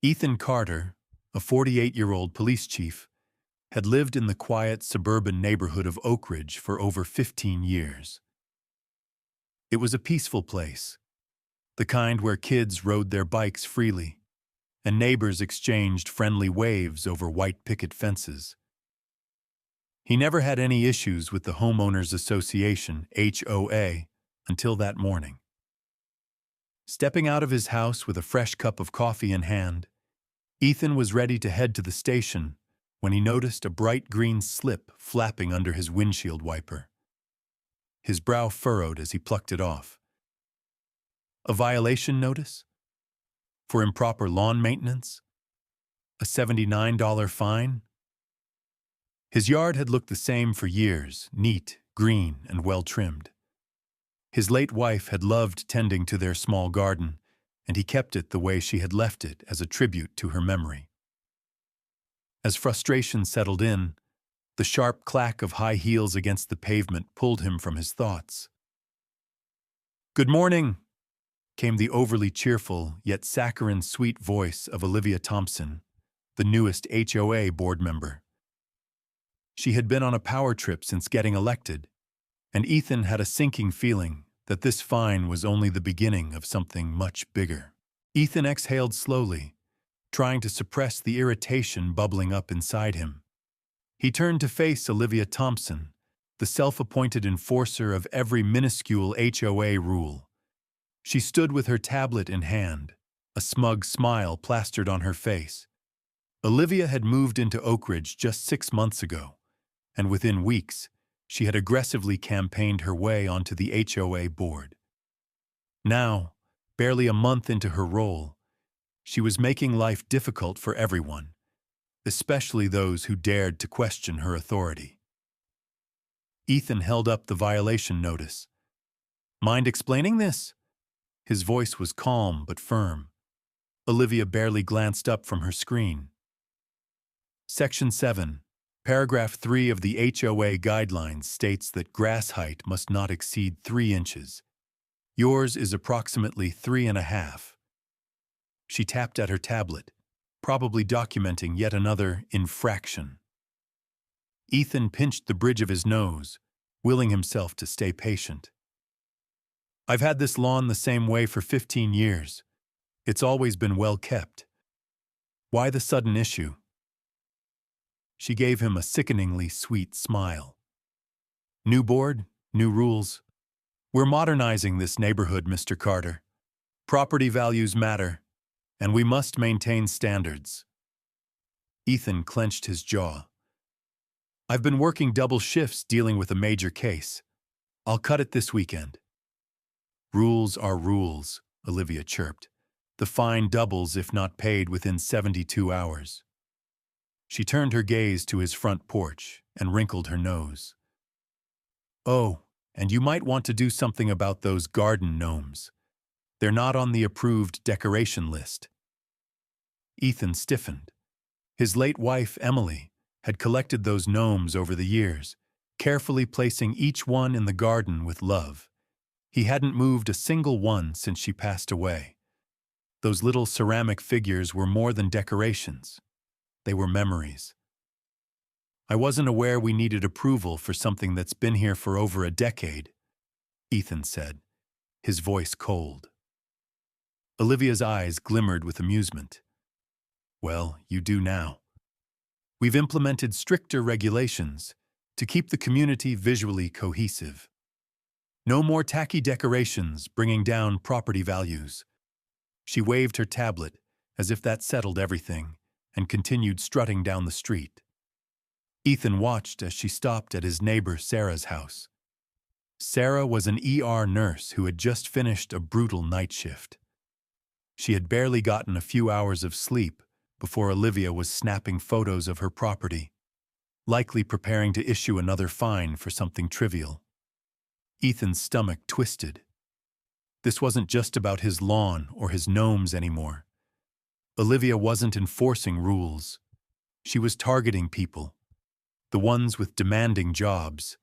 Ethan Carter, a 48-year-old police chief, had lived in the quiet suburban neighborhood of Oak Ridge for over 15 years. It was a peaceful place, the kind where kids rode their bikes freely, and neighbors exchanged friendly waves over white picket fences. He never had any issues with the Homeowners Association, HOA, until that morning. Stepping out of his house with a fresh cup of coffee in hand, Ethan was ready to head to the station when he noticed a bright green slip flapping under his windshield wiper. His brow furrowed as he plucked it off. A violation notice? For improper lawn maintenance? A $79 fine? His yard had looked the same for years, neat, green, and well-trimmed. His late wife had loved tending to their small garden, and he kept it the way she had left it as a tribute to her memory. As frustration settled in, the sharp clack of high heels against the pavement pulled him from his thoughts. "Good morning," came the overly cheerful yet saccharine-sweet voice of Olivia Thompson, the newest HOA board member. She had been on a power trip since getting elected, and Ethan had a sinking feeling that this fine was only the beginning of something much bigger. Ethan exhaled slowly, trying to suppress the irritation bubbling up inside him. He turned to face Olivia Thompson, the self-appointed enforcer of every minuscule HOA rule. She stood with her tablet in hand, a smug smile plastered on her face. Olivia had moved into Oak Ridge just 6 months ago, and within weeks, she had aggressively campaigned her way onto the HOA board. Now, barely a month into her role, she was making life difficult for everyone, especially those who dared to question her authority. Ethan held up the violation notice. "Mind explaining this?" His voice was calm but firm. Olivia barely glanced up from her screen. Section 7. Paragraph 3 of the HOA guidelines states that grass height must not exceed 3 inches. Yours is approximately 3.5. She tapped at her tablet, probably documenting yet another infraction. Ethan pinched the bridge of his nose, willing himself to stay patient. "I've had this lawn the same way for 15 years. It's always been well kept. Why the sudden issue?" She gave him a sickeningly sweet smile. "New board, new rules. We're modernizing this neighborhood, Mr. Carter. Property values matter, and we must maintain standards." Ethan clenched his jaw. "I've been working double shifts dealing with a major case. I'll cut it this weekend." "Rules are rules," Olivia chirped. "The fine doubles if not paid within 72 hours. She turned her gaze to his front porch and wrinkled her nose. "Oh, and you might want to do something about those garden gnomes. They're not on the approved decoration list." Ethan stiffened. His late wife, Emily, had collected those gnomes over the years, carefully placing each one in the garden with love. He hadn't moved a single one since she passed away. Those little ceramic figures were more than decorations. They were memories. "I wasn't aware we needed approval for something that's been here for over a decade," Ethan said, his voice cold. Olivia's eyes glimmered with amusement. "Well, you do now. We've implemented stricter regulations to keep the community visually cohesive. No more tacky decorations bringing down property values." She waved her tablet as if that settled everything, and continued strutting down the street. Ethan watched as she stopped at his neighbor Sarah's house. Sarah was an ER nurse who had just finished a brutal night shift. She had barely gotten a few hours of sleep before Olivia was snapping photos of her property, likely preparing to issue another fine for something trivial. Ethan's stomach twisted. This wasn't just about his lawn or his gnomes anymore. Olivia wasn't enforcing rules. She was targeting people. The ones with demanding jobs.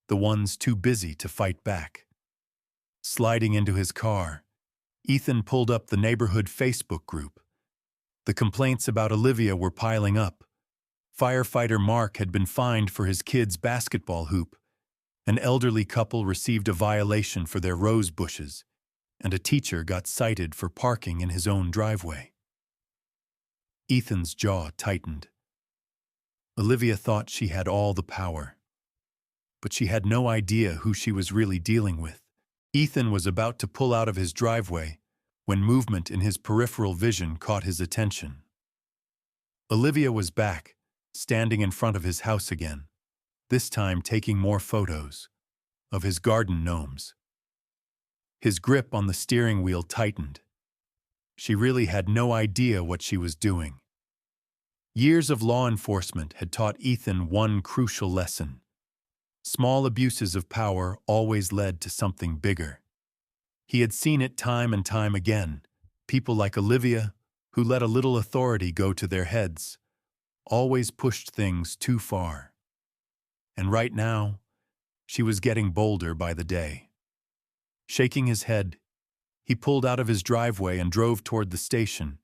The ones too busy to fight back. Sliding into his car, Ethan pulled up the neighborhood Facebook group. The complaints about Olivia were piling up. Firefighter Mark had been fined for his kid's basketball hoop. An elderly couple received a violation for their rose bushes, and a teacher got cited for parking in his own driveway. Ethan's jaw tightened. Olivia thought she had all the power, but she had no idea who she was really dealing with. Ethan was about to pull out of his driveway when movement in his peripheral vision caught his attention. Olivia was back, standing in front of his house again, this time taking more photos of his garden gnomes. His grip on the steering wheel tightened. She really had no idea what she was doing. Years of law enforcement had taught Ethan one crucial lesson. Small abuses of power always led to something bigger. He had seen it time and time again. People like Olivia, who let a little authority go to their heads, always pushed things too far. And right now, she was getting bolder by the day. Shaking his head, he pulled out of his driveway and drove toward the station,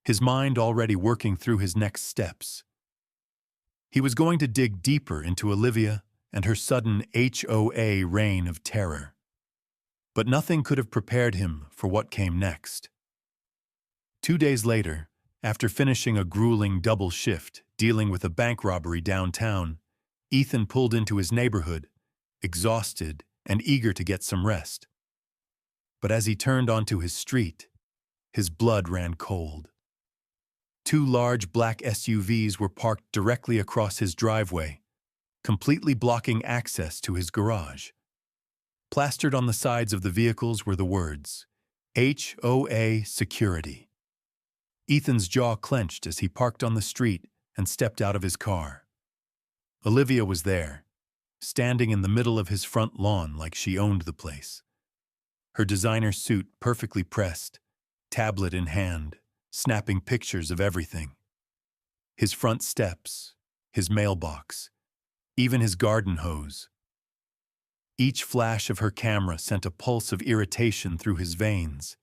his mind already working through his next steps. He was going to dig deeper into Olivia and her sudden HOA reign of terror. But nothing could have prepared him for what came next. 2 days later, after finishing a grueling double shift dealing with a bank robbery downtown, Ethan pulled into his neighborhood, exhausted and eager to get some rest. But as he turned onto his street, his blood ran cold. 2 large black SUVs were parked directly across his driveway, completely blocking access to his garage. Plastered on the sides of the vehicles were the words, HOA Security. Ethan's jaw clenched as he parked on the street and stepped out of his car. Olivia was there, standing in the middle of his front lawn like she owned the place. Her designer suit perfectly pressed, tablet in hand, snapping pictures of everything. His front steps, his mailbox, even his garden hose. Each flash of her camera sent a pulse of irritation through his veins,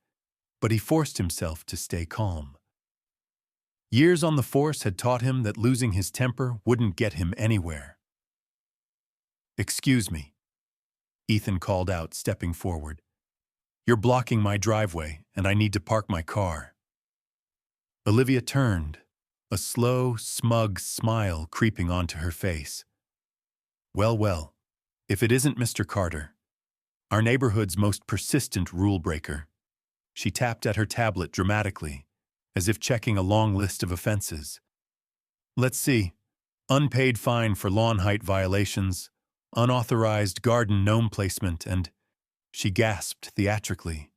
but he forced himself to stay calm. Years on the force had taught him that losing his temper wouldn't get him anywhere. "Excuse me," Ethan called out, stepping forward. "You're blocking my driveway, and I need to park my car." Olivia turned, a slow, smug smile creeping onto her face. Well, if it isn't Mr. Carter, our neighborhood's most persistent rule breaker." She tapped at her tablet dramatically, as if checking a long list of offenses. "Let's see. Unpaid fine for lawn height violations, unauthorized garden gnome placement, and," she gasped theatrically,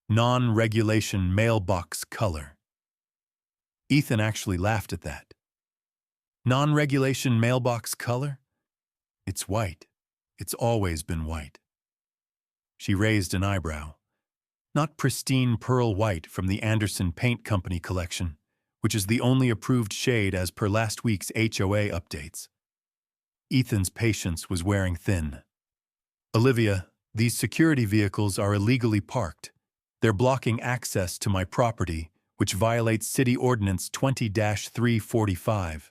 "non-regulation mailbox color." Ethan actually laughed at that. "Non-regulation mailbox color? It's white. It's always been white." She raised an eyebrow. Not pristine pearl white from the Anderson Paint Company collection, which is the only approved shade as per last week's HOA updates. Ethan's patience was wearing thin. "Olivia, these security vehicles are illegally parked. They're blocking access to my property, which violates City Ordinance 20-345.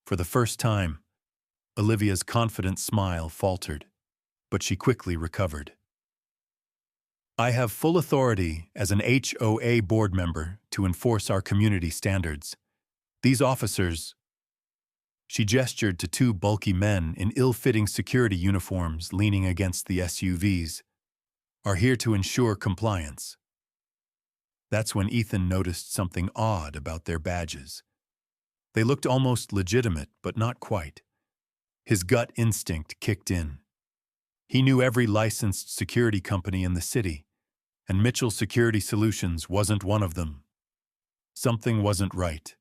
For the first time, Olivia's confident smile faltered, but she quickly recovered. "I have full authority as an HOA board member to enforce our community standards. These officers," she gestured to 2 bulky men in ill-fitting security uniforms leaning against the SUVs, "are here to ensure compliance." That's when Ethan noticed something odd about their badges. They looked almost legitimate, but not quite. His gut instinct kicked in. He knew every licensed security company in the city, and Mitchell Security Solutions wasn't one of them. Something wasn't right.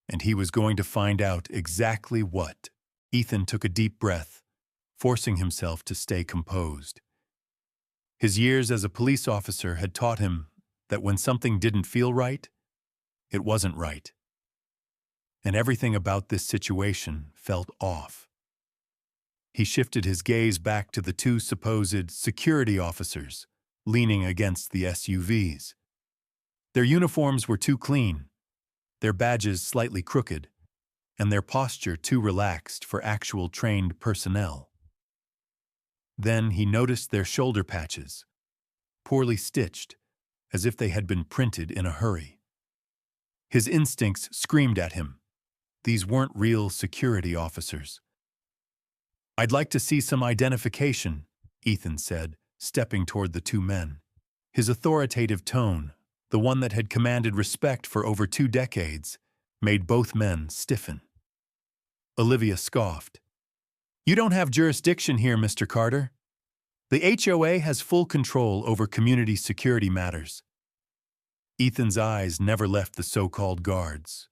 And he was going to find out exactly what. Ethan took a deep breath, forcing himself to stay composed. His years as a police officer had taught him that when something didn't feel right, it wasn't right. And everything about this situation felt off. He shifted his gaze back to the 2 supposed security officers leaning against the SUVs. Their uniforms were too clean, their badges slightly crooked, and their posture too relaxed for actual trained personnel. Then he noticed their shoulder patches, poorly stitched, as if they had been printed in a hurry. His instincts screamed at him. These weren't real security officers. "I'd like to see some identification," Ethan said, stepping toward the two men. His authoritative tone, the one that had commanded respect for over 2 decades, made both men stiffen. Olivia scoffed. "You don't have jurisdiction here, Mr. Carter. The HOA has full control over community security matters." Ethan's eyes never left the so-called guards.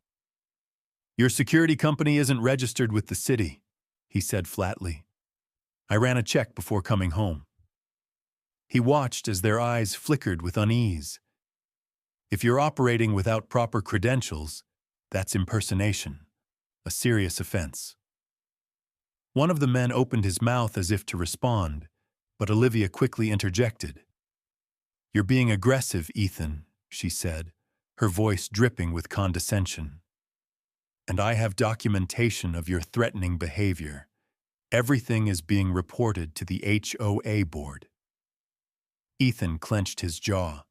"Your security company isn't registered with the city," he said flatly. "I ran a check before coming home." He watched as their eyes flickered with unease. "If you're operating without proper credentials, that's impersonation, a serious offense." One of the men opened his mouth as if to respond, but Olivia quickly interjected. "You're being aggressive, Ethan," she said, her voice dripping with condescension. "And I have documentation of your threatening behavior. Everything is being reported to the HOA board." Ethan clenched his jaw.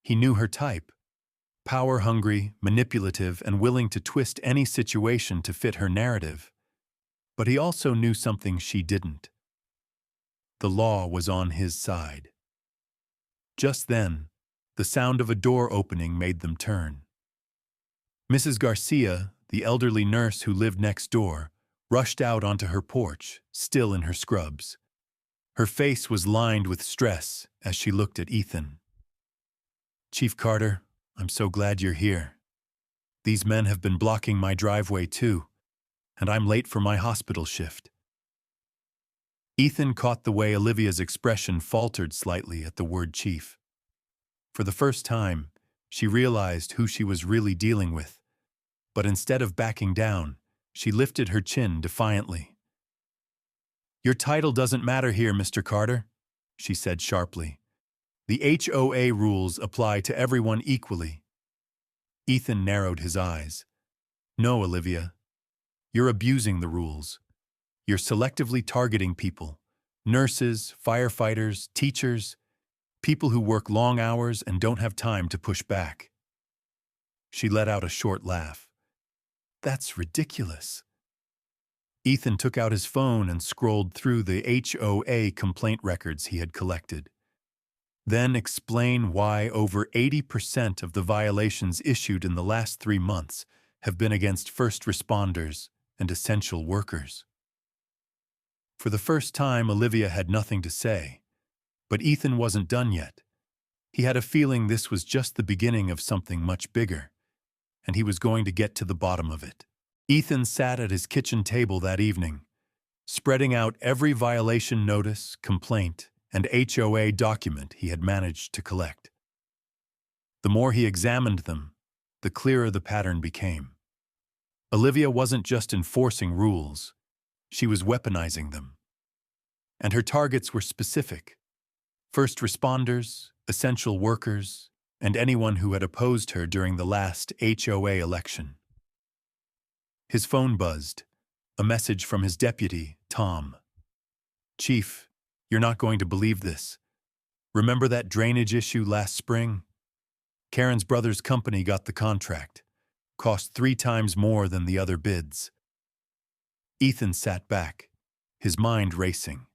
He knew her type: power-hungry, manipulative, and willing to twist any situation to fit her narrative. But he also knew something she didn't. The law was on his side. Just then, the sound of a door opening made them turn. Mrs. Garcia, the elderly nurse who lived next door, rushed out onto her porch, still in her scrubs. Her face was lined with stress as she looked at Ethan. "Chief Carter, I'm so glad you're here. These men have been blocking my driveway too, and I'm late for my hospital shift." Ethan caught the way Olivia's expression faltered slightly at the word chief. For the first time, she realized who she was really dealing with, but instead of backing down, she lifted her chin defiantly. "Your title doesn't matter here, Mr. Carter," she said sharply. "The HOA rules apply to everyone equally." Ethan narrowed his eyes. "No, Olivia. You're abusing the rules. You're selectively targeting people: nurses, firefighters, teachers, people who work long hours and don't have time to push back." She let out a short laugh. "That's ridiculous." Ethan took out his phone and scrolled through the HOA complaint records he had collected. "Then explain why over 80% of the violations issued in the last 3 months have been against first responders and essential workers." For the first time, Olivia had nothing to say. But Ethan wasn't done yet. He had a feeling this was just the beginning of something much bigger, and he was going to get to the bottom of it. Ethan sat at his kitchen table that evening, spreading out every violation notice, complaint, and HOA document he had managed to collect. The more he examined them, the clearer the pattern became. Olivia wasn't just enforcing rules, she was weaponizing them. And her targets were specific: first responders, essential workers, and anyone who had opposed her during the last HOA election. His phone buzzed, a message from his deputy, Tom. "Chief, you're not going to believe this. Remember that drainage issue last spring? Karen's brother's company got the contract. Cost 3 times more than the other bids." Ethan sat back, his mind racing.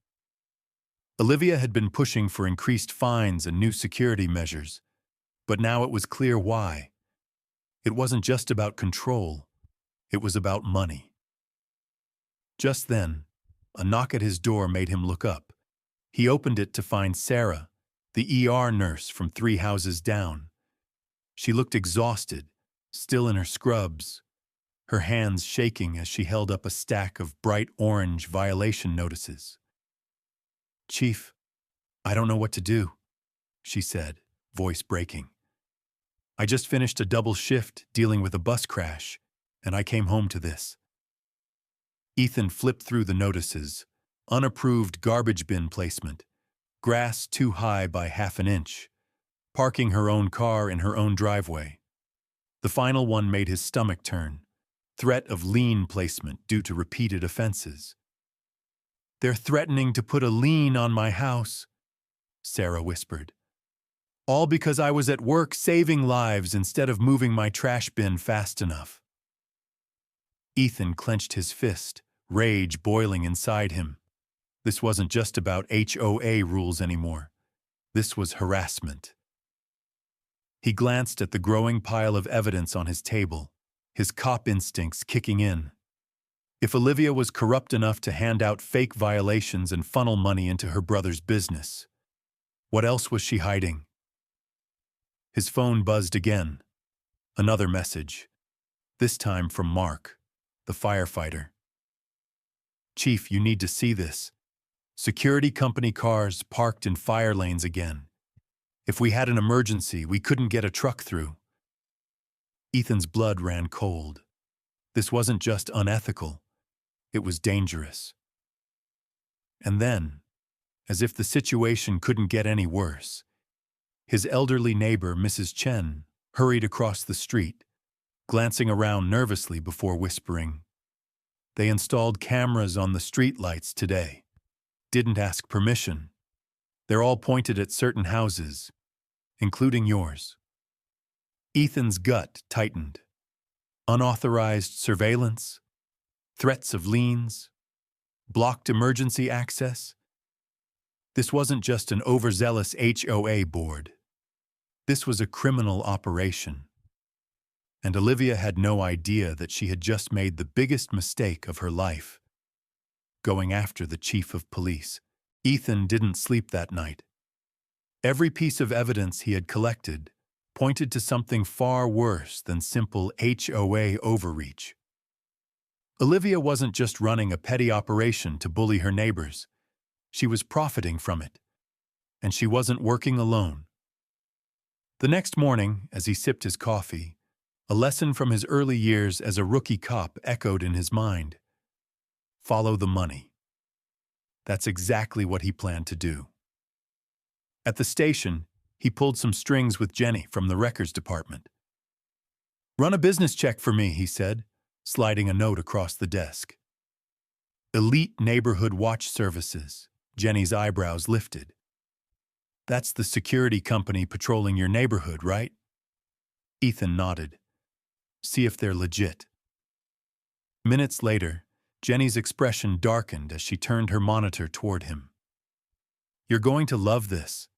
Olivia had been pushing for increased fines and new security measures, but now it was clear why. It wasn't just about control, it was about money. Just then, a knock at his door made him look up. He opened it to find Sarah, the ER nurse from 3 houses down. She looked exhausted, still in her scrubs, her hands shaking as she held up a stack of bright orange violation notices. "Chief, I don't know what to do," she said, voice breaking. "I just finished a double shift dealing with a bus crash, and I came home to this." Ethan flipped through the notices: unapproved garbage bin placement, grass too high by half an inch, parking her own car in her own driveway. The final one made his stomach turn. Threat of lien placement due to repeated offenses. "They're threatening to put a lien on my house," Sarah whispered. "All because I was at work saving lives instead of moving my trash bin fast enough." Ethan clenched his fist, rage boiling inside him. This wasn't just about HOA rules anymore. This was harassment. He glanced at the growing pile of evidence on his table, his cop instincts kicking in. If Olivia was corrupt enough to hand out fake violations and funnel money into her brother's business, what else was she hiding? His phone buzzed again. Another message, this time from Mark, the firefighter. "Chief, you need to see this. Security company cars parked in fire lanes again. If we had an emergency, we couldn't get a truck through." Ethan's blood ran cold. This wasn't just unethical. It was dangerous. And then, as if the situation couldn't get any worse, his elderly neighbor, Mrs. Chen, hurried across the street, glancing around nervously before whispering, "They installed cameras on the streetlights today. Didn't ask permission. They're all pointed at certain houses, including yours." Ethan's gut tightened. Unauthorized surveillance, threats of liens, blocked emergency access. This wasn't just an overzealous HOA board. This was a criminal operation. And Olivia had no idea that she had just made the biggest mistake of her life, going after the chief of police. Ethan didn't sleep that night. Every piece of evidence he had collected pointed to something far worse than simple HOA overreach. Olivia wasn't just running a petty operation to bully her neighbors. She was profiting from it. And she wasn't working alone. The next morning, as he sipped his coffee, a lesson from his early years as a rookie cop echoed in his mind. Follow the money. That's exactly what he planned to do. At the station, he pulled some strings with Jenny from the records department. "Run a business check for me," he said, sliding a note across the desk. "Elite Neighborhood Watch Services." Jenny's eyebrows lifted. "That's the security company patrolling your neighborhood, right?" Ethan nodded. "See if they're legit." Minutes later, Jenny's expression darkened as she turned her monitor toward him. "You're going to love this."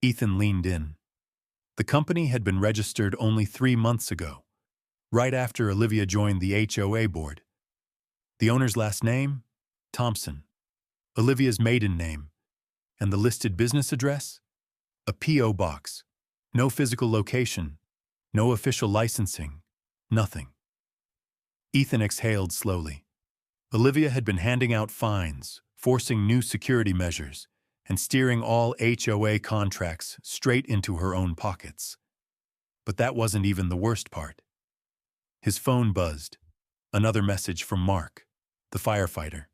Ethan leaned in. The company had been registered only 3 months ago, right after Olivia joined the HOA board. The owner's last name? Thompson. Olivia's maiden name. And the listed business address? A P.O. box. No physical location. No official licensing. Nothing. Ethan exhaled slowly. Olivia had been handing out fines, forcing new security measures, and steering all HOA contracts straight into her own pockets. But that wasn't even the worst part. His phone buzzed. Another message from Mark, the firefighter.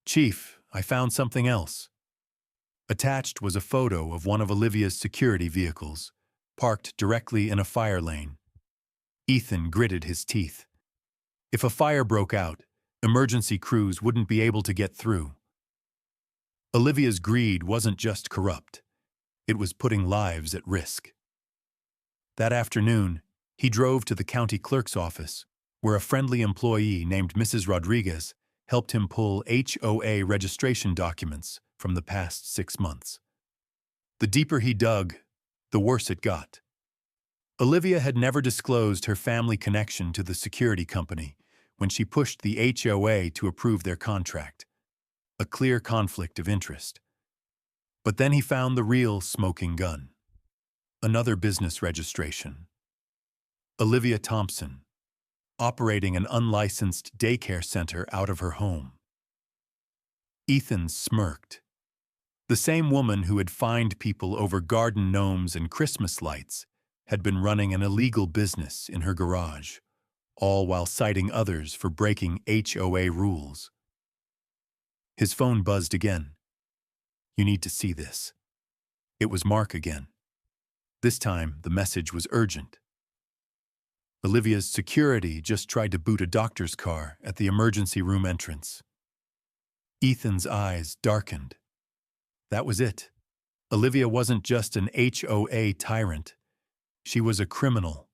"Chief, I found something else." Attached was a photo of one of Olivia's security vehicles, parked directly in a fire lane. Ethan gritted his teeth. If a fire broke out, emergency crews wouldn't be able to get through. Olivia's greed wasn't just corrupt. It was putting lives at risk. That afternoon, he drove to the county clerk's office, where a friendly employee named Mrs. Rodriguez helped him pull HOA registration documents from the past 6 months. The deeper he dug, the worse it got. Olivia had never disclosed her family connection to the security company when she pushed the HOA to approve their contract. A clear conflict of interest. But then he found the real smoking gun. Another business registration. Olivia Thompson, operating an unlicensed daycare center out of her home. Ethan smirked. The same woman who had fined people over garden gnomes and Christmas lights had been running an illegal business in her garage, all while citing others for breaking HOA rules. His phone buzzed again. "You need to see this." It was Mark again. This time, the message was urgent. Olivia's security just tried to boot a doctor's car at the emergency room entrance. Ethan's eyes darkened. That was it. Olivia wasn't just an HOA tyrant. She was a criminal,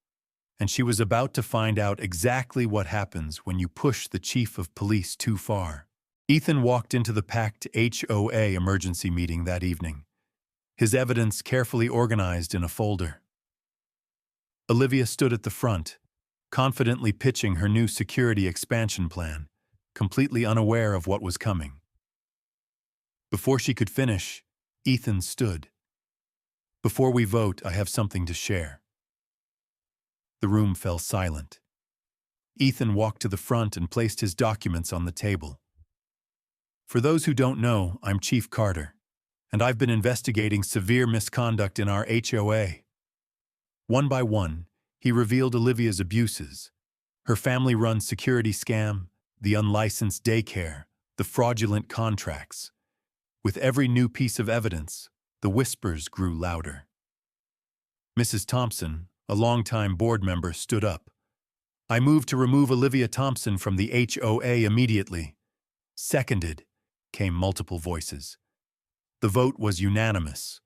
and she was about to find out exactly what happens when you push the chief of police too far. Ethan walked into the packed HOA emergency meeting that evening, his evidence carefully organized in a folder. Olivia stood at the front, confidently pitching her new security expansion plan, completely unaware of what was coming. Before she could finish, Ethan stood. "Before we vote, I have something to share." The room fell silent. Ethan walked to the front and placed his documents on the table. "For those who don't know, I'm Chief Carter, and I've been investigating severe misconduct in our HOA." One by one, he revealed Olivia's abuses, her family-run security scam, the unlicensed daycare, the fraudulent contracts. With every new piece of evidence, the whispers grew louder. Mrs. Thompson, a longtime board member, stood up. "I move to remove Olivia Thompson from the HOA immediately." "Seconded," came multiple voices. The vote was unanimous.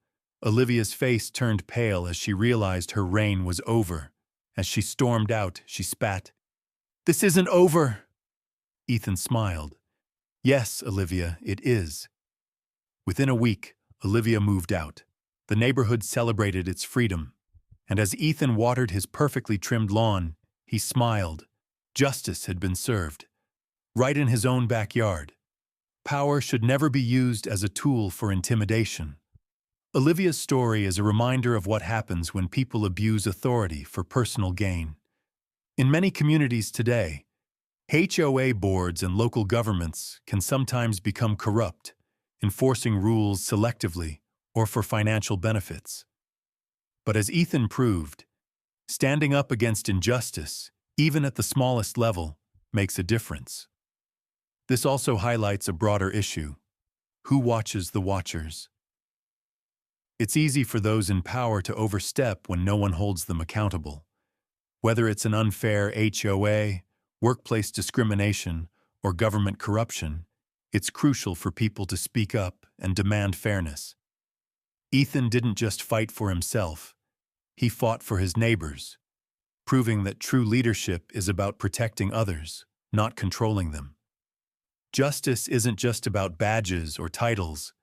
Olivia's face turned pale as she realized her reign was over. As she stormed out, she spat. "This isn't over." Ethan smiled. "Yes, Olivia, it is." Within a week, Olivia moved out. The neighborhood celebrated its freedom. And as Ethan watered his perfectly trimmed lawn, he smiled. Justice had been served. Right in his own backyard. Power should never be used as a tool for intimidation. Olivia's story is a reminder of what happens when people abuse authority for personal gain. In many communities today, HOA boards and local governments can sometimes become corrupt, enforcing rules selectively or for financial benefits. But as Ethan proved, standing up against injustice, even at the smallest level, makes a difference. This also highlights a broader issue: who watches the watchers? It's easy for those in power to overstep when no one holds them accountable. Whether it's an unfair HOA, workplace discrimination, or government corruption, it's crucial for people to speak up and demand fairness. Ethan didn't just fight for himself, he fought for his neighbors, proving that true leadership is about protecting others, not controlling them. Justice isn't just about badges or titles.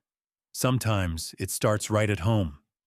Sometimes it starts right at home.